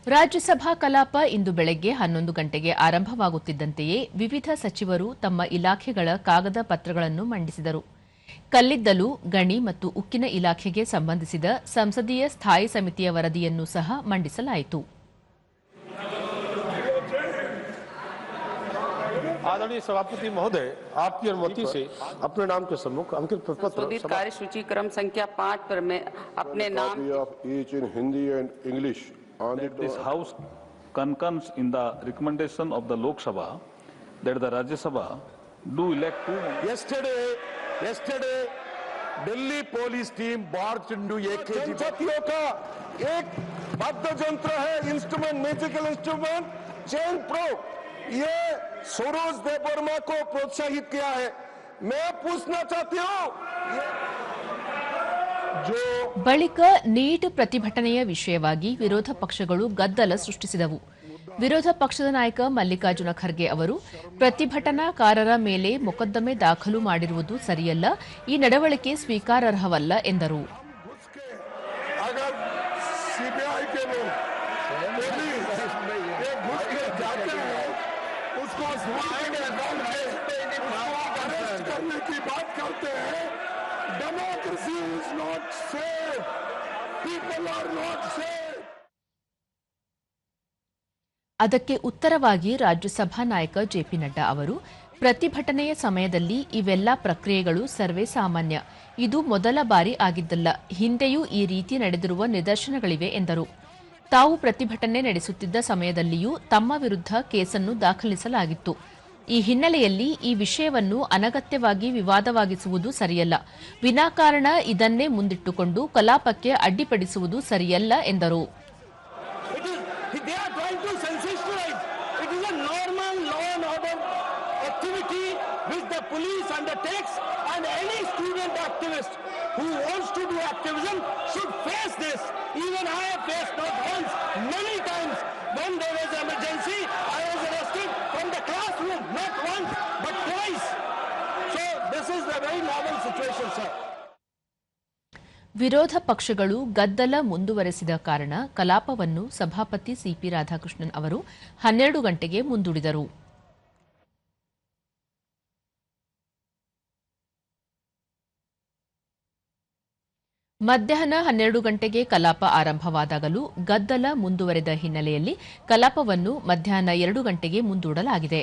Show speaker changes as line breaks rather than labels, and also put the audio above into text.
ರಾಜ್ಯಸಭಾ ಕಲಾಪ ಇಂದು ಬೆಳಗ್ಗೆ 11 ಗಂಟೆಗೆ ಆರಂಭವಾಗುತ್ತಿದ್ದಂತೆಯೇ ವಿವಿಧ ಸಚಿವರು ತಮ್ಮ ಇಲಾಖೆಗಳ ಕಾಗದ ಪತ್ರಗಳನ್ನು ಮಂಡಿಸಿದರು. ಕಲ್ಲಿದ್ದಲು, ಗಣಿ ಮತ್ತು ಉಕ್ಕಿನ ಇಲಾಖೆಗೆ ಸಂಬಂಧಿಸಿದ ಸಂಸದೀಯ ಸ್ಥಾಯಿ ಸಮಿತಿಯ ವರದಿಯನ್ನು ಸಹ ಮಂಡಿಸಲಾಯಿತು.
आदरणीय सभापति महोदय, आपकी अनुमति से अपने नाम के सम्मुख अंकित प्रपत्र
कार्यसूची क्रम संख्या 5 पर मैं अपने नाम
each in Hindi and English on
that this house concurs in the recommendation of the Lok Sabha that the Rajya Sabha do elect two.
Yesterday Delhi police team marched into जनजातियों का एक वाद्य यंत्र है, इंस्ट्रूमेंट, म्यूजिकल इंस्ट्रूमेंट चैन pro, ये सरोज देवर्मा को प्रोत्साहित किया है. मैं पूछना चाहती हूँ
ಬಳಿಕ ನೀಟ್ ಪ್ರತಿಭಟನೆಯ ವಿಷಯವಾಗಿ ವಿರೋಧ ಪಕ್ಷಗಳು ಗದ್ದಲ ಸೃಷ್ಟಿಸಿದವು. ವಿರೋಧ ಪಕ್ಷದ ನಾಯಕ ಮಲ್ಲಿಕಾರ್ಜುನ ಖರ್ಗೆ ಅವರು ಪ್ರತಿಭಟನಾಕಾರರ ಮೇಲೆ ಮೊಕದ್ದಮೆ ದಾಖಲು ಮಾಡಿರುವುದು ಸರಿಯಲ್ಲ, ಈ ನಡವಳಿಕೆ ಸ್ವೀಕಾರಾರ್ಹವಲ್ಲ ಎಂದರು. ಅದಕ್ಕೆ ಉತ್ತರವಾಗಿ ರಾಜ್ಯಸಭಾ ನಾಯಕ ಜೆಪಿ ನಡ್ಡಾ ಅವರು ಪ್ರತಿಭಟನೆಯ ಸಮಯದಲ್ಲಿ ಇವೆಲ್ಲ ಪ್ರಕ್ರಿಯೆಗಳು ಸರ್ವೇ ಸಾಮಾನ್ಯ, ಇದು ಮೊದಲ ಬಾರಿ ಆಗಿದ್ದಲ್ಲ, ಹಿಂದೆಯೂ ಈ ರೀತಿ ನಡೆದಿರುವ ನಿದರ್ಶನಗಳಿವೆ ಎಂದರು. ತಾವು ಪ್ರತಿಭಟನೆ ನಡೆಸುತ್ತಿದ್ದ ಸಮಯದಲ್ಲಿಯೂ ತಮ್ಮ ವಿರುದ್ಧ ಕೇಸನ್ನು ದಾಖಲಿಸಲಾಗಿತ್ತು. ಈ ಹಿನ್ನೆಲೆಯಲ್ಲಿ ಈ ವಿಷಯವನ್ನು ಅನಗತ್ಯವಾಗಿ ವಿವಾದವಾಗಿಸುವುದು ಸರಿಯಲ್ಲ, ವಿನಾಕಾರಣ ಇದನ್ನೇ ಮುಂದಿಟ್ಟುಕೊಂಡು ಕಲಾಪಕ್ಕೆ ಅಡ್ಡಿಪಡಿಸುವುದು ಸರಿಯಲ್ಲ ಎಂದರು.
which the police undertakes, and any student activist who wants to do activism should face this. Even I have faced not once, many times. When there was emergency, I was arrested from the classroom, not once but twice. So this is a very normal situation, sir.
ವಿರೋಧ ಪಕ್ಷಗಳು ಗದ್ದಲ ಮುಂದುವರೆಸಿದ ಕಾರಣ ಕಲಾಪವನ್ನು ಸಭಾಪತಿ CP Radhakrishnan ಅವರು 12 ಗಂಟೆಗೆ ಮುಂದೂಡಿದರು. ಮಧ್ಯಾಹ್ನ 12 ಗಂಟೆಗೆ ಕಲಾಪ ಆರಂಭವಾದಾಗಲೂ ಗದ್ದಲ ಮುಂದುವರೆದ ಹಿನ್ನೆಲೆಯಲ್ಲಿ ಕಲಾಪವನ್ನು ಮಧ್ಯಾಹ್ನ 2 ಗಂಟೆಗೆ ಮುಂದೂಡಲಾಗಿದೆ.